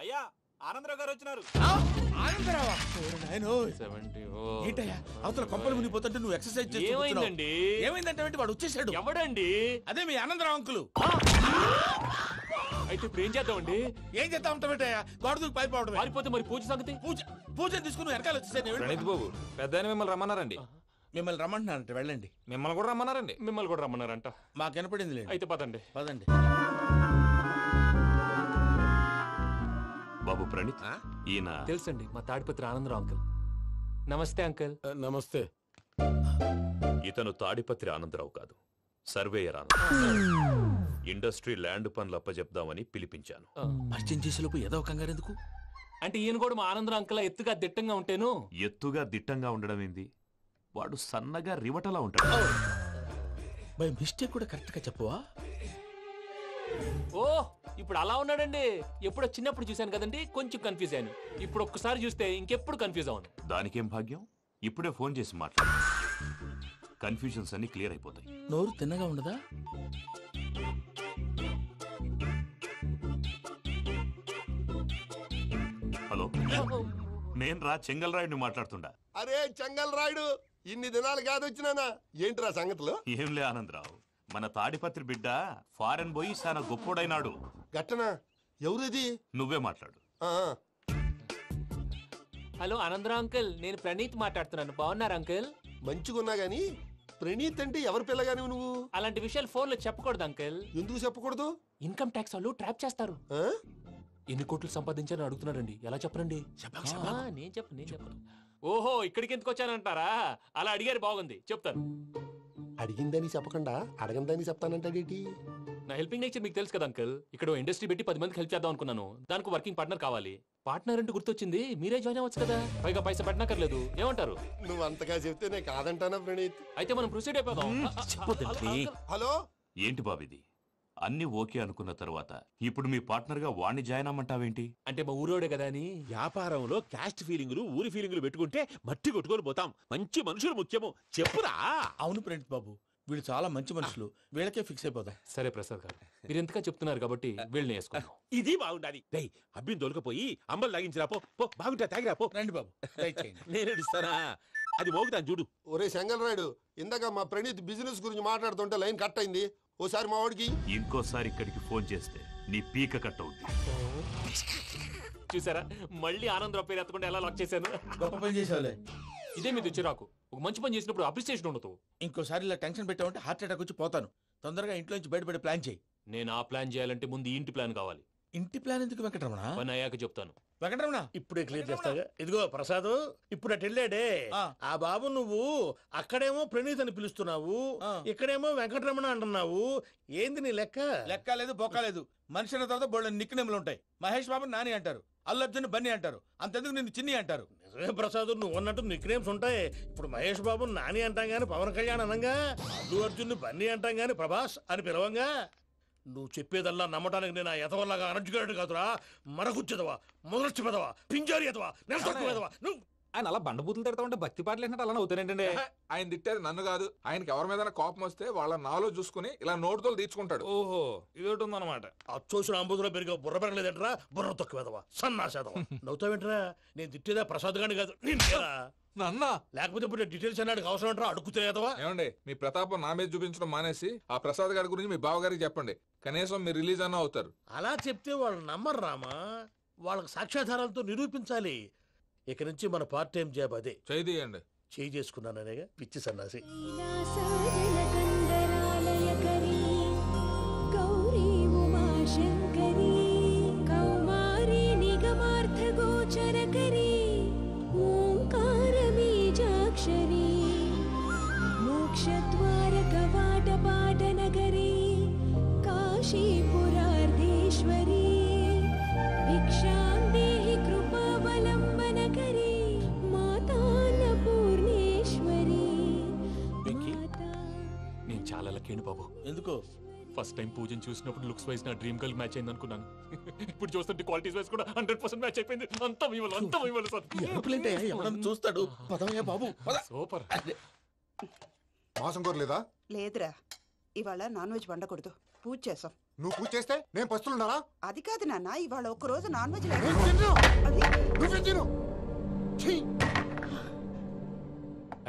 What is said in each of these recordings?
అయ్యా ఆనందరావు గారు వచ్చినారు. ఆనందరావా? ఏంటయ్యా అవతల కొంపలు మునిగిపోతుంటే నువ్వు ఎక్సర్సైజ్ చేస్తున్నావు? ఏమైందంటే వాడు వచ్చేసాడు. ఎవడండి? అదే మీ ఆనందరావు అంకులు. అయితే ఇప్పుడు ఏం చేద్దామండి? ఏం చేస్తా ఉంటావేటయ్యా? గోడ దూకి పైపోవడం. పారిపోతే మరి పూజ సంగతి? పూజ తీసుకుని వెనకాల వచ్చేసాను. ప్రణీత్ బాబు పెద్ద మిమ్మల్ని రమ్మన్నారండి. మిమ్మల్ని రమ్మంటున్నారంట, వెళ్ళండి. మిమ్మల్ని కూడా రమ్మన్నారండి. మిమ్మల్ని కూడా రమ్మన్నారంట. మాకు వినపడింది లేదు. అయితే పదండి. పదండి. బాబు ప్రణీత్, ఈయన తెలుసండి, మా తాడిపత్రి ఆనందరావు అంకుల్. నమస్తే అంకుల్. నమస్తే. ఇతను తాడిపత్రి ఆనందరావు కాదు, సర్వేయర్ ఆనందరావు. ఇండస్ట్రీ ల్యాండ్ పనులు అప్పచెప్దామని పిలిపించాను. పరిచయం చేసేలోపు ఏదో కంగారు ఎందుకు? అంటే ఈయన కూడా మా ఆనందరావు అంకుల్ ఎత్తుగా దిట్టంగా ఉంటాను. ఎత్తుగా దిట్టంగా ఉండడం ఏంది? వాడు సన్నగా రివటలా ఉంటాడు. బై మిస్టేక్ కూడా కరెక్ట్ గా చెప్పవా? ఓ ఇప్పుడు అలా ఉన్నాడండి. ఎప్పుడో చిన్నప్పుడు చూశాను కదండి, కొంచెం కన్ఫ్యూజ్ అయ్యాను. ఇప్పుడు ఒక్కసారి చూస్తే ఇంకెప్పుడు కన్ఫ్యూజ్ అవ్వను. దానికేం భాగ్యం, ఇప్పుడే ఫోన్ చేసి మాట్లాడు. కన్ఫ్యూజన్స్ అన్ని క్లియర్ అయిపోతాయి. నోరు తిన్నగా ఉండదా? హలో, నేను రా చెంగల్ రాయుడిని మాట్లాడుతుండా. అరే చెంగల్ రాయుడు, ఇన్ని దినాలు కాదు వచ్చినానా? ఏంట్రా సంగతులు? ఏంలే ఆనందరావు, మన తాడిపత్రి బిడ్డ ఫారెన్ పోయి చాలా గొప్పోడైనాడు. గట్టనా? ఎవరిది? నువ్వే మాట్లాడు. హలో ఆనందరావు అంకుల్, నేను ప్రణీత్ మాట్లాడుతున్నాను. బాగున్నారు అంకుల్? మంచిగున్నా గాని ప్రణీత్ అంటే ఎవరి పిల్లగాని నువ్వు? అలాంటి విషయాలు ఫోన్ లో చెప్పకూడదు అంకుల్. ఎందుకు చెప్పకూడదు? ఇన్కమ్ ట్యాక్స్ వాళ్ళు ట్రాప్ చేస్తారు. ఎన్ని కోట్లు సంపాదించాలని అడుగుతున్నారండి. ఎలా చెప్పరండి? నేను చెప్పను. ఓహో, ఇక్కడికి ఎందుకు వచ్చానంటారా? అలా అడిగారు, బాగుంది, చెప్తాను. అడిగిందని చెప్పకుండా అడగందని చెప్తానంటాడేటి? నా హెల్పింగ్ నేచర్ మీకు తెలుసు కదా అంకుల్. ఇక్కడ ఇండస్ట్రీ పెట్టి 10 మందికి హెల్ప్ చేద్దాం అనుకున్నాను. దానికి వర్కింగ్ పార్ట్నర్ కావాలి. పార్ట్నర్ అంటే గుర్తొచ్చింది, మీరే జాయిన్ అవ్వచ్చు కదా. పైగా పైసా పెట్టనక్కర్లేదు. ఏమంటారు? నువ్వు అంతగా చెప్తే నేను కాదంటానా ప్రణీత్? అయితే మనం ప్రొసీడ్ అయిపోదాం. హలో, ఏంటి బాబిది? అన్ని ఓకే అనుకున్న తర్వాత ఇప్పుడు మీ పార్ట్నర్ గా వాణ్ణి జాయిన్ అమ్మంటావేంటి? అంటే మా ఊరోడే కదా అని. వ్యాపారంలో క్యాస్ట్ ఫీలింగులు, ఊరి ఫీలింగులు పెట్టుకుంటే మట్టి కొట్టుకొని పోతాం. మంచి మనుషులు ముఖ్యము. చెప్పురా. అవును ప్రణీత్ బాబు, వీళ్ళు చాలా మంచి మనుషులు. వీళ్ళకే ఫిక్స్ అయిపోదాం. సరే ప్రసాద్ గారు, మీరు ఎంతగా చెప్తున్నారు కాబట్టి వీళ్ళని వేసుకున్నాం. ఇది బాగుండాలి. డై అబ్బిని దొలకపోయి అంబలు లాగించిరా పో. బాగుంటా తాగిరా పో. రండి బాబు, దయచేయండి. నేను ఇస్తానా? అది మోగుతాను చూడు. ఒరే చెంగల్ రాయుడు, ఇందాక మా ప్రణీత్ బిజినెస్ గురించి మాట్లాడుతుంటే లైన్ కట్ అయింది. ఓసారి మా వాడికి ఇంకోసారి ఇక్కడికి ఫోన్ చేస్తే నీ పీక కట్ అవుద్ది. చూసారా, మళ్ళీ ఆనందరావు పేరు ఎత్తకుండా ఎలా లాక్ చేశాను. గొప్ప పని చేసేవాళ్ళే. ఇదే మీద చిరాకు. ఒక మంచి పని చేసినప్పుడు అప్రిసియేషన్ ఉండదు. ఇంకోసారి ఇలా టెన్షన్ పెట్టామంటే హార్ట్ అటాక్ వచ్చి పోతాను. తొందరగా ఇంట్లో నుంచి బయటపడే ప్లాన్ చేయి. నేను ఆ ప్లాన్ చేయాలంటే ముందు ఈ ఇంటి ప్లాన్ కావాలి. ఇంటి ప్లాన్ ఎందుకు వెంకటరమణ? పని అయ్యాక చెప్తాను. వెంకటరమణ ఇప్పుడే క్లియర్ చేస్తాగా. ఇదిగో ప్రసాద్, ఇప్పుడు అటు వెళ్ళాడే ఆ బాబు, నువ్వు అక్కడేమో ప్రణీత్ అని పిలుస్తున్నావు, ఇక్కడేమో వెంకటరమణ అంటున్నావు. ఏంది నీ లెక్క? లెక్క లేదు, బొక్క లేదు. మనిషి అన్న తర్వాత బోళ్ళ నిక్నెములు ఉంటాయి. మహేష్ బాబు నాని అంటారు, అల్లు అర్జున్ బన్నీ అంటారు, అంతెందుకు నిన్ను చిన్ని అంటారు. నిజమే ప్రసాద్, నువ్వు అన్నట్టు నిక్నేమ్స్ ఉంటాయి. ఇప్పుడు మహేష్ బాబు నాని అంటాం గాని పవన్ కళ్యాణ్ అనంగా, అల్లు అర్జున్ బన్నీ అంటాం గాని ప్రభాస్ అని పిలవంగా. నువ్వు చెప్పేదల్లా నమ్మటానికి నేను ఎతవల్లాగా అనర్జుకేటెడ్ కాదురా. మరగుచ్చదవా, మొదలచ్చి పెదవా, పింజారి ఎదవా, నెలసొక్కుదవా. నువ్వు ఆయన అలా బండబూతులు తిడతా ఉంటే భక్తి పాటలు ఏంటంటే అలా అవుతానంటే. ఆయన తిట్టేది నన్ను కాదు, ఆయనకి ఎవరి మీద కోపం వస్తే వాళ్ళ నాలో చూసుకుని ఇలా నోటుతో తీర్చుకుంటాడు. ఓహో, ఇదొకటి ఉందన్నమాట. అచ్చోసిన అంబుధులో పెరిగే బుర్ర పెరగలేదంటరా. బుర్ర తొక్కువేదవా, సన్నాసేదవా. నవ్వుతావేంటరా? నేను తిట్టేదా ప్రసాద్ గాని కాదు, నిన్నేరా. నన్నా? లేకపోతే ఇప్పుడు డీటెయిల్స్ అన్నాడు అవసరం అంటారా? అడుగుతాయేదవా? ఏమండి, మీ ప్రతాపం నా మీద చూపించడం మానేసి ఆ ప్రసాద్ గారి గురించి మీ బావగారికి చెప్పండి. కనీసం మీరు రిలీజ్ అన్న అవుతారు. అలా చెప్తే వాళ్ళు నమ్మరు రామా. వాళ్ళకి సాక్ష్యాధారాలతో నిరూపించాలి. ఇక నుంచి మన పార్ట్ టైం జాబ్ అదే. చేయండి. చేయి చేసుకున్నాననేగా పిచ్చి సన్నాసి. బాబు ఎందుకో ఫస్ట్ టైం పూజను చూసినప్పుడు లుక్స్ వైజ్ నా డ్రీమ్ గర్ల్ మ్యాచ్ అయింది అనుకున్నాను. ఇప్పుడు చూస్తుంటే క్వాలిటీస్ వైజ్ కూడా 100% మ్యాచ్ అయిపోయింది. అంతా ఇవ్వాలి సార్. చూస్తాడు. పదవయ్యా బాబు, సూపర్. మాసం కోరలేదా? లేదురా, ఇవాళ నాన్ వెజ్ వండకూడదు, పూజ చేసాం. నువ్వు పూజ చేస్తే నేను పస్తులున్నారా? అది కాదు నాన్న, ఇవాళ ఒక్క రోజు నాన్ వెజ్ నేను తిన్ను. అది నువ్వే తిను. ఛీ!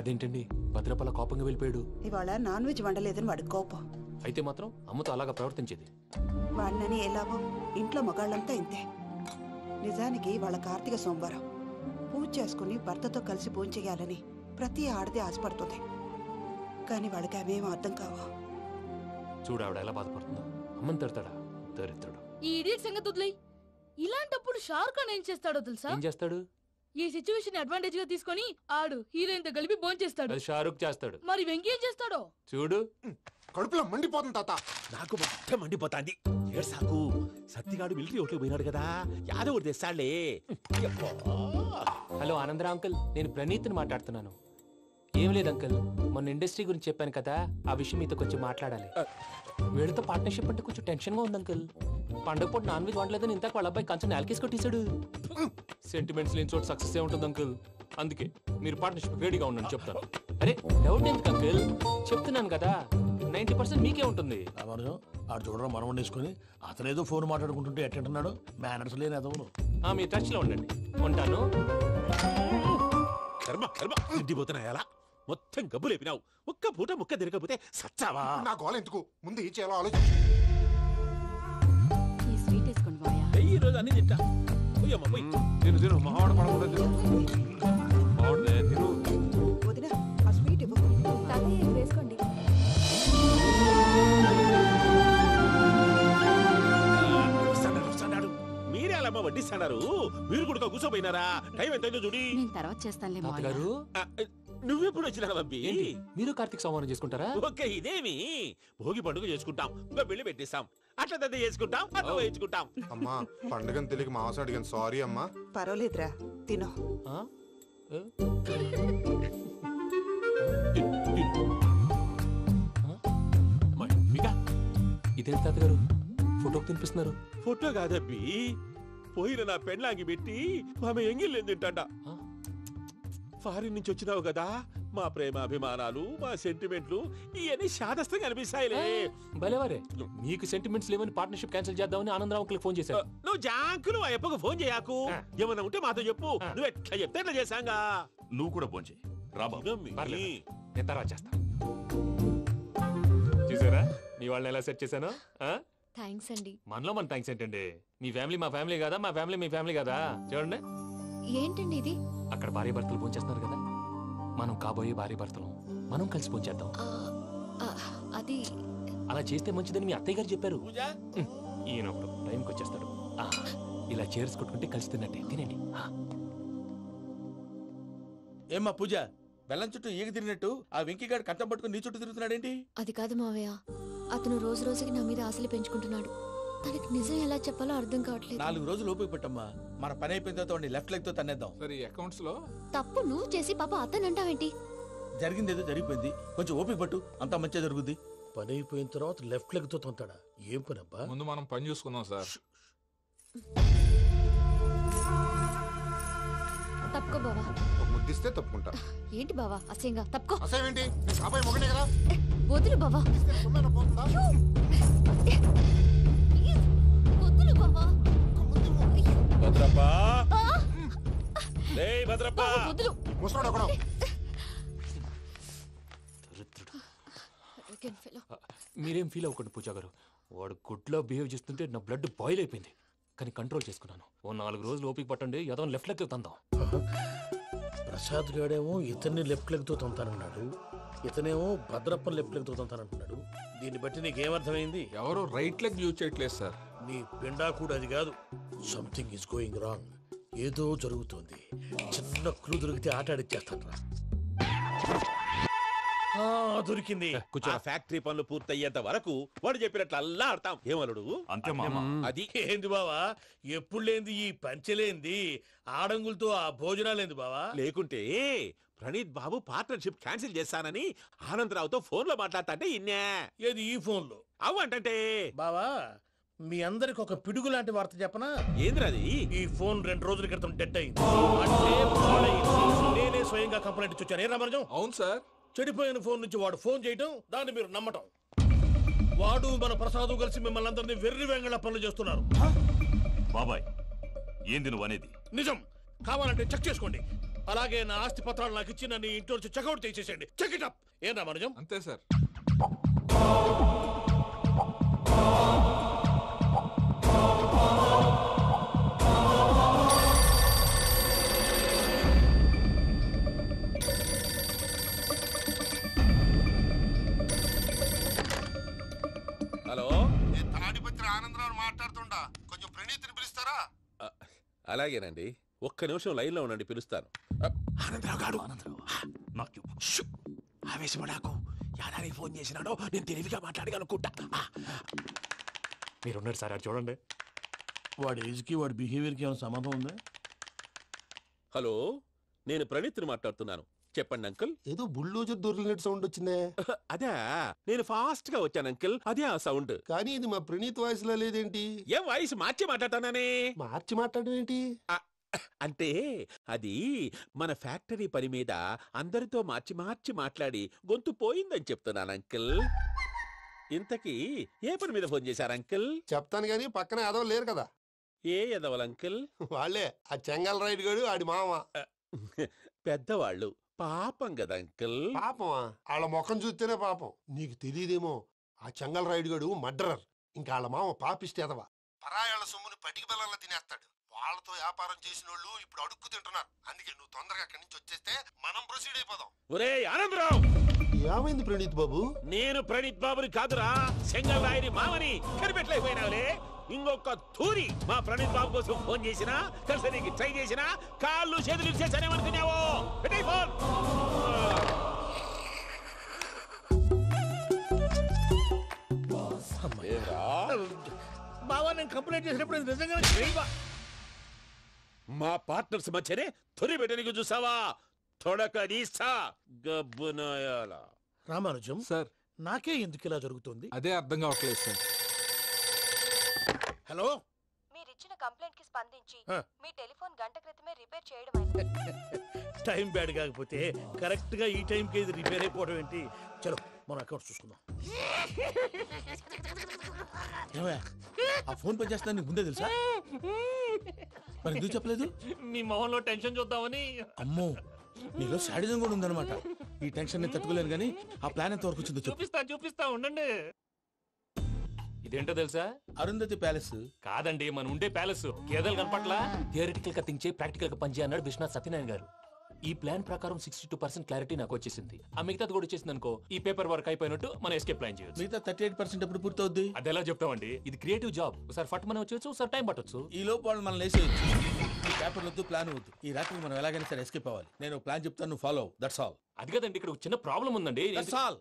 అదేంటండి భద్రపల కోపంగా వెళ్ళిపోయాడు? ఇవాళ నాన్ వెజ్ వండలేదని వాడి కోపం. అయితే మాత్రం అమ్మతో అలాగా ప్రవర్తించేది. వాడినని ఎలాగో ఇంట్లో మగాళ్ళంతా ఇంతే. నిజానికి వాళ్ళ కార్తీక సోమవారం పూజ చేసుకుని భర్తతో కలిసి పూజ చేయాలని ప్రతి ఆడది ఆశపడుతుంది. కానీ వాళ్ళకి అవేం అర్థం కావా. చూడు ఆవిడ ఎలా బాధపడుతుందో. అమ్మని తిడతాడా దరిద్రుడు. ఈ ఇడియట్ సంగతి వదిలేయ్. ఇలాంటప్పుడు షారుఖ్ ఖాన్ ఏం చేస్తాడో తెలుసా? ఏం చేస్తాడు? ఈ సిచ్యువేషన్ అడ్వాంటేజ్ గా తీసుకొని ఆడు హీరోయిన్ తో కలిపి బోన్ చేస్తాడు. అది షారుఖ్ చేస్తాడు. మరి వెంకీ ఏం చేస్తాడో చూడు. కడుపులో మండిపోతుంది తాత. నాకు మొత్తం మండిపోతాంది. ఏడ్సాకు, సత్తిగాడు మిలిటరీ ఒకటి పోయినాడు కదా, యాదవ్ ఒకటి తెస్తాడులే. హలో ఆనందరా అంకుల్, నేను ప్రణీత్ని మాట్లాడుతున్నాను. ఏం లేదు అంకుల్, మొన్న ఇండస్ట్రీ గురించి చెప్పాను కదా, ఆ విషయం మీతో కొంచెం మాట్లాడాలి. వీళ్ళతో పార్ట్నర్షిప్ అంటే కొంచెం టెన్షన్ గా ఉంది అంకుల్. పండగ పూట నాన్ వెజ్ వండలేదని ఇంతకు వాళ్ళ అబ్బాయి కంచెం నేలకేసి కొట్టేశాడు. సెంటిమెంట్స్ లేని చోట సక్సెస్ ఏ ఉంటుంది అంకుల్. అందుకే మీరు పార్ట్నర్షిప్ రెడీగా ఉండండి చెప్తాను. అరే డౌట్ ఎందుకు అంకుల్, చెప్తున్నాను కదా 90% మీకే ఉంటుంది. రామానుజం ఆడు చూడడం మనం వండేసుకుని అతనేదో ఫోన్ మాట్లాడుకుంటుంటే ఎట్టంటున్నాడు. మేనర్స్ లేని అదవును. మీ టచ్ లో ఉండండి. ఉంటాను. కర్మ కర్మ తిండిపోతున్నా ఎలా మొత్తం గబ్బు లేపినావు. ఒక్క పూట ముక్క తిరగకపోతే సచ్చావా? నా గోల ఎందుకు, ముందు ఏం చేయాలో ఆలోచించు. ఈ స్వీట్ వేసుకోండి బాయా. ఈ రోజు అన్ని తింటా. పోయమ్మ పోయి. తిను తిను మావాడ పడకుండా తిను. మావాడదే తిను. వదిన ఆ స్వీట్ ఇవ్వకు. వేసుకోండి. వస్తాడు. మీరే అలా వడ్డిస్తాడారు. మీరు కూడా కూర్చోపోయినారా? టైం ఎంతైందో చూడి. నేను తర్వాత చేస్తానులే తాతగారు నువ్వెప్పుడు వచ్చినా అబ్బి? ఏంటి మీరు కార్తీక్ సంహారం చేసుకుంటారా? ఓకే, ఇదేమి భోగి పండుగ చేసుకుంటాం, ఇంకా పెళ్లి పెట్టేస్తాం, అట్లా దద్ద చేసుకుంటాం, అట్లా వేయించుకుంటాం. అమ్మా పండుగని తెలియక మాంసం అడిగాను, సారీ అమ్మా. పర్వాలేదురా, తినో. ఆ? ఏ? ఇదేంటి తాతగారు ఫోటోకి తినిపిస్తున్నారు? ఫోటో కాదబ్బి, పోయిన నా పెళ్ళాంగి పెట్టి ఆమె ఎంగిల్లేం తింటాడ. ఫారిన్ నుంచి వచ్చినావు కదా, మా ప్రేమ అభిమానాలు, మా సెంటిమెంట్లు ఇవన్నీ శాదస్తంగా అనిపిస్తాయిలే. భలేవారే, మీకు సెంటిమెంట్స్ లేవని పార్ట్నర్షిప్ క్యాన్సిల్ చేద్దామని ఆనందరావు అంకుల్కి ఫోన్ చేశారు. నువ్వు జాంకులు ఆ అప్పకు ఫోన్ చేయకు. ఏమన్నా ఉంటే మాతో చెప్పు. నువ్వు ఎట్లా చెప్తే ఎట్లా చేశాంగా. నువ్వు కూడా ఫోన్ చేయి రాబా. పర్లేదు, నేను తర్వాత చేస్తా. చూసారా మీ వాళ్ళని ఎలా సెట్ చేశాను? థ్యాంక్స్ అండి. మనలో మన థ్యాంక్స్ ఏంటండి? మీ ఫ్యామిలీ మా ఫ్యామిలీ కదా, మా ఫ్యామిలీ మీ ఫ్యామిలీ కదా. చూడండి, ఏంటండి ఇది? అక్కడ భార్య భర్తలు ఫోన్ చేస్తున్నారు కదా, మనం కాబోయే భార్య భర్తలు మనం కలిసి ఫోన్ చేద్దాం. అది అలా చేస్తే మంచిదని మీ అత్తయ్య గారు చెప్పారు. పూజ ఈయన ఒకడు టైంకి వచ్చేస్తాడు. ఇలా చేర్స్ కొట్టుకుంటే కలిసి తిన్నట్టే. తినండి. ఏమ్మా పూజ, బెల్లం చుట్టూ ఈగ తిరిగినట్టు ఆ వెంకీగాడు కంటం పట్టుకుని నీ చుట్టూ తిరుగుతున్నాడేంటి? అది కాదు మావయ్య, అతను రోజు రోజుకి నా మీద ఆశలు పెంచుకుంటున్నాడు. తనకి నిజం ఎలా చెప్పాలో అర్థం కావట్లేదు. 4 రోజులు ఓపిక పట్టమ్మా, మన పని అయిపోయిన తర్వాత వాడిని లెఫ్ట్ లెగ్ తో తన్నేద్దాం. సరే అకౌంట్స్ లో తప్పు నువ్వు చేసి పాప అతను అంటావేంటి? జరిగింది ఏదో జరిగిపోయింది, కొంచెం ఓపిక పట్టు, అంతా మంచిగా జరుగుద్ది. పని అయిపోయిన తర్వాత లెఫ్ట్ లెగ్ తో తొంతాడా? ఏం పని అబ్బా? ముందు మనం పని చూసుకుందాం సార్. తప్పుకో బావా. ఒక ముద్దిస్తే తప్పుకుంటా. ఏంటి బావా అసహ్యంగా? తప్పుకో. అసేమేంటి, నేను కాబోయే మొగనే కదా. వదులు బావా. సుమ్మేనా పోతుందా? వదులు బావా. భద్రప్పా, భద్రప్పా, వదులు. ముసలోడు ఒకడు. మీరేం ఫీల్ అవ్వకండి పూజా గారు. వాడు గుడ్లో బిహేవ్ చేస్తుంటే నా బ్లడ్ బాయిల్ అయిపోయింది. కానీ కంట్రోల్ చేసుకున్నాను. ఓ 4 రోజులు ఓపిక పట్టండి, ఏదో లెఫ్ట్ లెగ్ తందాం. ప్రసాద్ గాడేమో ఇతన్ని లెఫ్ట్ లెగ్ తో తొంతానన్నాడు, ఇతనేమో భద్రప్పని లెఫ్ట్ లెగ్ తో తొంతానంటున్నాడు. దీన్ని బట్టి నీకేమర్థమైంది? ఎవరు రైట్ లెగ్ యూజ్ చేయట్లేదు సార్. నీ పిండా కూడా అది కాదు. Something is going wrong. ఏదో జరుగుతోంది. చిన్న క్లూ దొరికితే ఆట ఆడిచ్చేస్తాను రా. దొరికింది. ఆ ఫ్యాక్టరీ పనులు పూర్తయ్యేంత వరకు వాడు చెప్పినట్లు అల్లా ఆడతాం. ఏమలుడు? అంతే మామ. అది ఏంది బావా, ఎప్పుడు లేంది ఈ పంచలేంది, ఆడంగులతో ఆ భోజనాలేంది బావా? లేకుంటే ప్రణీత్ బాబు పార్ట్నర్షిప్ క్యాన్సిల్ చేస్తానని ఆనందరావుతో ఫోన్ లో మాట్లాడతాంటే ఇన్నే. ఏది ఈ ఫోన్ లో? అవ్వంటే బావా, మీ అందరికి ఒక పిడుగు లాంటి వార్త చెప్పనా? ఏంద్రది? ఈ ఫోన్ 2 రోజుల క్రితం డెడ్ అయింది. అంటే పాడైంది. నేనే స్వయంగా కంప్లైంట్ ఇచ్చాను. ఏ రామరాజం? అవును సార్. చెడిపోయిన ఫోన్ నుంచి వాడు ఫోన్ చేయటం, దాన్ని మీరు నమ్మటం. వాడు మన ప్రసాదు కలిసి మిమ్మల్ని అందరినీ వెర్రి వెంగళ పనులు చేస్తున్నారు. బాబాయ్ ఏంది నువ్వు అనేది? నిజం. కావాలంటే చెక్ చేసుకోండి. అలాగే నా ఆస్తి పత్రాలు నాకు ఇచ్చి నన్ను ఇంట్లో నుంచి చెక్అౌట్ చేసేసేయండి. Check it up. ఏం రామానుజం? అంతే సార్. హలో, నేను తాడిపత్రి ఆనందరావు మాట్లాడుతుండా, కొంచెం ప్రణీతిని పిలుస్తారా? అలాగేనండి. ఒక్క నిమిషం లైన్ లో ఉండండి, పిలుస్తాను. ఆనందరావు గాడు. నాకు ఆవేశపడాకు. యాదారి ఫోన్ చేసినాడో నేను తెలివిగా మాట్లాడగలనుకుంటా. మీరున్నారు సార్, అది చూడండి. వాడి ఏజ్కి వాడి బిహేవియర్కి ఏమైనా సంబంధం ఉందా? హలో, నేను ప్రణీత్ని మాట్లాడుతున్నాను. చెప్పండి అంకుల్. ఏదో బుల్డోజర్ దొరికినట్టు సౌండ్ వచ్చిందే. అదే, నేను ఫాస్ట్ గా వచ్చాను అంకుల్. అదే ఆ సౌండ్. కానీ ఇది మా ప్రణీత్ వాయిస్ లో లేదేంటి? ఏం వాయిస్ మార్చి మాట్లాడతాననే? మార్చి మాట్లాడడం ఏంటి? అంటే అది మన ఫ్యాక్టరీ పని మీద అందరితో మార్చి మార్చి మాట్లాడి గొంతు పోయిందని చెప్తున్నాను అంకుల్. ఇంతకీ ఏ పని మీద ఫోన్ చేశారు అంకుల్? చెప్తాను గానీ పక్కన ఏదో లేరు కదా. ఏ ఎదవలు అంకుల్? వాళ్ళే ఆ చెంగల్ రైడ్ గడు ఆడి మామ. పెద్దవాళ్ళు, పాపం కదా అంకుల్. పాపమా? వాళ్ళ ముఖం చూస్తేనే పాపం. నీకు తెలియదేమో, ఆ చెంగల్ రైడ్ గడు మర్డరర్. ఇంకా వాళ్ళ మామ పాపిస్తేదవా. పరాయాళ్ళ సొమ్ముని పటికి బెల్లంలో తినేస్తాడు. వాళ్ళతో వ్యాపారం చేసిన వాళ్ళు ఇప్పుడు అడుక్కు తింటున్నారు. అందుకే నువ్వు తొందరగా అక్కడి నుంచి వచ్చేస్తే మనం ప్రొసీడ్ అయిపోదాం. ఒరే ఆనందరావు! ఏమైంది ప్రణీత్ బాబు? నేను ప్రణీత్ బాబుని కాదురా, సెంగల్ రాయని మామని. కనిపెట్టలేకపోయినావులే. ఇంకొక తూరి మా ప్రణీత్ బాబు కోసం ఫోన్ చేసినా, కలిసి నీకు ట్రై చేసినా కాళ్ళు చేతులు ఇచ్చేసానేమనుకున్నావో. పెట్టేయ్ ఫోన్. బావా, నేను కంప్లైంట్ చేసినప్పుడు ఇది నిజంగానే చేయవా? మా పార్ట్నర్స్ మధ్యనే తొలి పెట్టడానికి చూసావా? తొడక నీస్తా గబ్బునాయాల. రామానుజం సార్, నాకే ఎందుకు ఇలా జరుగుతుంది? అదే అర్థం కావట్లేదు సార్. హలో, మీరిచ్చిన కంప్లైంట్ కి స్పందించి ఆ. మీ టెలిఫోన్ గంట క్రితమే రిపేర్ చేయడం టైం బ్యాడ్ కాకపోతే కరెక్ట్ గా ఈ టైంకి ఇది రిపేర్ అయిపోవడం ఏంటి? చలో మన అకౌంట్ చూసుకుందాం. ఏమయ్య, ఆ ఫోన్ పనిచేస్తున్నా నీకు ముందే తెలుసా? మరి ఎందుకు చెప్పలేదు? మీ మొహంలో టెన్షన్ చూద్దామని. అమ్మో, నీలో శాడిజం కూడా ఉందన్నమాట. ఈ టెన్షన్ నేను తట్టుకోలేను కానీ ఆ ప్లాన్ ఎంత వరకు వచ్చిందో చెప్పు. చూపిస్తా ఉండండి. ఇదేంటో తెలుసా? అరుంధతి ప్యాలెస్ కాదండి, మన ఉండే ప్యాలెస్. గేదెలు కనపట్లా? థియరిటికల్ గా థింక్ చేయి, ప్రాక్టికల్ గా పనిచేయ అన్నాడు విశ్వనాథ్ సత్యనారాయణ గారు. ఈ ప్లాన్ ప్రకారం 62% క్లారిటీ నాకు వచ్చేసింది. ఆ మిగతాది కూడా వచ్చేసింది అనుకో, ఈ పేపర్ వర్క్ అయిపోయినట్టు మనం ఎస్కేప్ ప్లాన్ చేయొచ్చు. మిగతా 38% ఎప్పుడు పూర్తవుద్ది? అది ఎలా చెప్తామండి? ఇది క్రియేటివ్ జాబ్. ఒకసారి ఫట్ మనం వచ్చేచ్చు, ఒకసారి టైం పట్టొచ్చు. ఈ లోపు వాళ్ళు మనం లేసేయచ్చు. ఈ పేపర్ వద్దు, ప్లాన్ వద్దు. ఈ రాత్రికి మనం ఎలాగైనా సరే ఎస్కేప్ అవ్వాలి. నేను ప్లాన్ చెప్తాను, నువ్వు ఫాలో. That's all. అది కదండి, ఇక్కడ ఒక చిన్న ప్రాబ్లం ఉందండి. That's all.